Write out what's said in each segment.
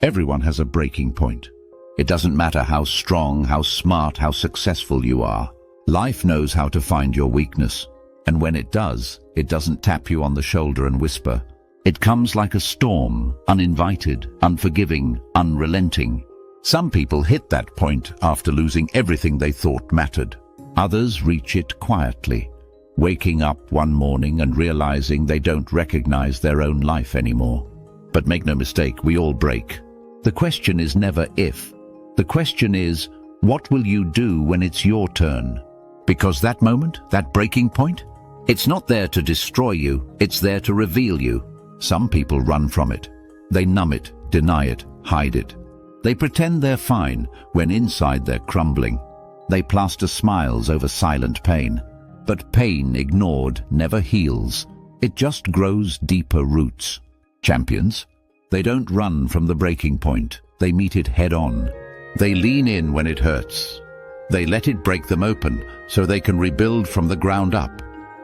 Everyone has a breaking point. It doesn't matter how strong, how smart, how successful you are. Life knows how to find your weakness. And when it does, it doesn't tap you on the shoulder and whisper. It comes like a storm, uninvited, unforgiving, unrelenting. Some people hit that point after losing everything they thought mattered. Others reach it quietly, waking up one morning and realizing they don't recognize their own life anymore. But make no mistake, we all break. The question is never if. The question is, what will you do when it's your turn? Because that moment, that breaking point, it's not there to destroy you, it's there to reveal you. Some people run from it. They numb it, deny it, hide it. They pretend they're fine when inside they're crumbling. They plaster smiles over silent pain. But pain ignored never heals. It just grows deeper roots. Champions, they don't run from the breaking point. They meet it head on. They lean in when it hurts. They let it break them open so they can rebuild from the ground up.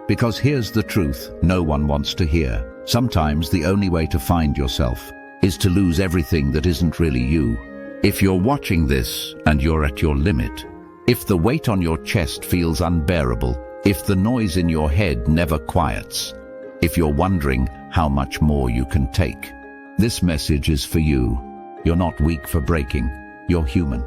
Because here's the truth no one wants to hear. Sometimes the only way to find yourself is to lose everything that isn't really you. If you're watching this and you're at your limit, if the weight on your chest feels unbearable, if the noise in your head never quiets, if you're wondering how much more you can take, this message is for you. You're not weak for breaking. You're human.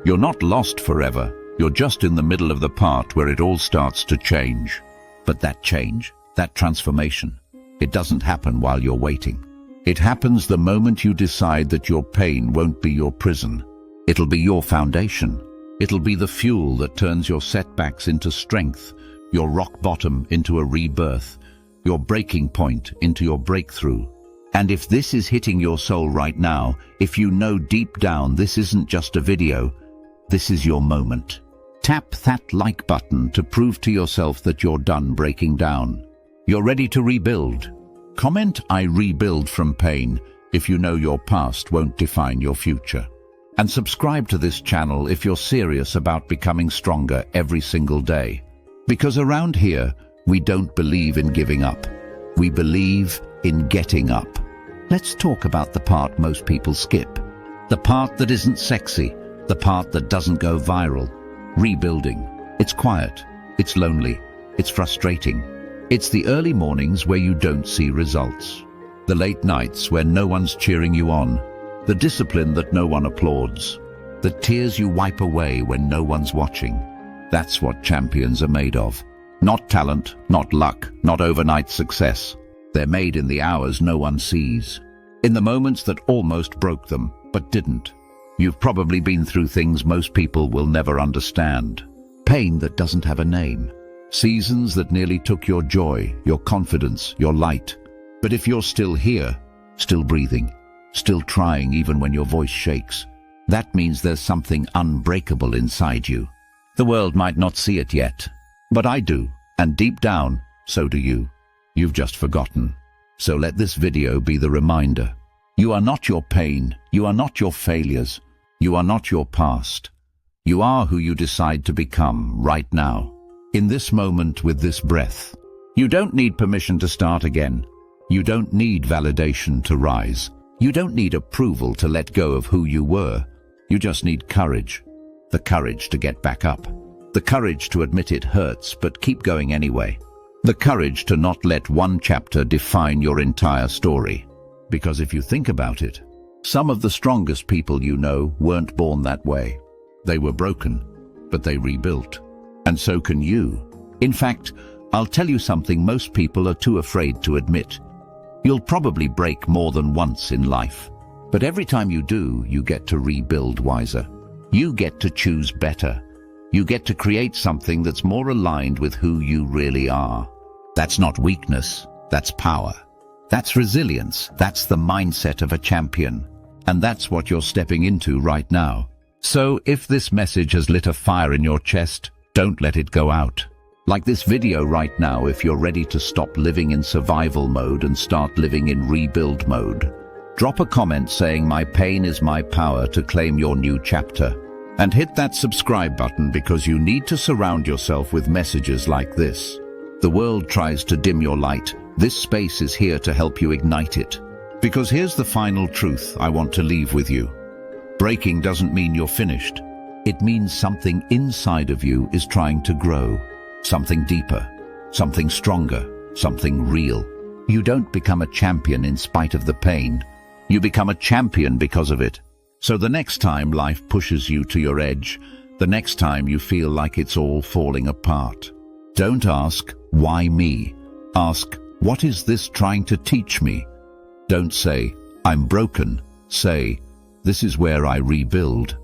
You're not lost forever. You're just in the middle of the part where it all starts to change. But that change, that transformation, it doesn't happen while you're waiting. It happens the moment you decide that your pain won't be your prison. It'll be your foundation. It'll be the fuel that turns your setbacks into strength, your rock bottom into a rebirth, your breaking point into your breakthrough. And if this is hitting your soul right now, if you know deep down this isn't just a video, this is your moment. Tap that like button to prove to yourself that you're done breaking down. You're ready to rebuild. Comment "I rebuild from pain" if you know your past won't define your future. And subscribe to this channel if you're serious about becoming stronger every single day. Because around here, we don't believe in giving up. We believe in getting up. Let's talk about the part most people skip. The part that isn't sexy. The part that doesn't go viral. Rebuilding. It's quiet. It's lonely. It's frustrating. It's the early mornings where you don't see results. The late nights where no one's cheering you on. The discipline that no one applauds. The tears you wipe away when no one's watching. That's what champions are made of. Not talent, not luck, not overnight success. They're made in the hours no one sees. In the moments that almost broke them, but didn't. You've probably been through things most people will never understand. Pain that doesn't have a name. Seasons that nearly took your joy, your confidence, your light. But if you're still here, still breathing, still trying even when your voice shakes, that means there's something unbreakable inside you. The world might not see it yet, but I do, and deep down, so do you. You've just forgotten. So let this video be the reminder. You are not your pain. You are not your failures. You are not your past. You are who you decide to become right now. In this moment with this breath. You don't need permission to start again. You don't need validation to rise. You don't need approval to let go of who you were. You just need courage. The courage to get back up. The courage to admit it hurts but keep going anyway. The courage to not let one chapter define your entire story. Because if you think about it, some of the strongest people you know weren't born that way. They were broken, but they rebuilt. And so can you. In fact, I'll tell you something most people are too afraid to admit. You'll probably break more than once in life. But every time you do, you get to rebuild wiser. You get to choose better. You get to create something that's more aligned with who you really are. That's not weakness, that's power. That's resilience, that's the mindset of a champion. And that's what you're stepping into right now. So if this message has lit a fire in your chest, don't let it go out. Like this video right now if you're ready to stop living in survival mode and start living in rebuild mode. Drop a comment saying "My pain is my power" to claim your new chapter. And hit that subscribe button because you need to surround yourself with messages like this. The world tries to dim your light. This space is here to help you ignite it. Because here's the final truth I want to leave with you. Breaking doesn't mean you're finished. It means something inside of you is trying to grow. Something deeper, something stronger, something real. You don't become a champion in spite of the pain. You become a champion because of it. So the next time life pushes you to your edge, the next time you feel like it's all falling apart, don't ask, why me? Ask, what is this trying to teach me? Don't say, I'm broken. Say, this is where I rebuild.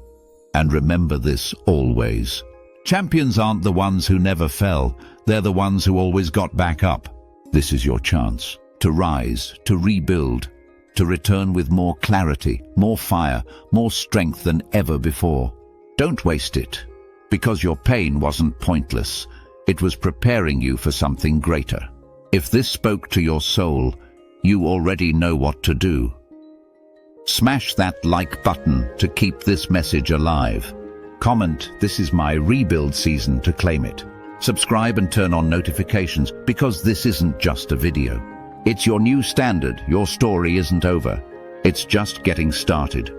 And remember this always. Champions aren't the ones who never fell. They're the ones who always got back up. This is your chance to rise, to rebuild, to return with more clarity, more fire, more strength than ever before. Don't waste it, because your pain wasn't pointless. It was preparing you for something greater. If this spoke to your soul, you already know what to do. Smash that like button to keep this message alive. Comment, this is my rebuild season, to claim it. Subscribe and turn on notifications, because this isn't just a video. It's your new standard. Your story isn't over. It's just getting started.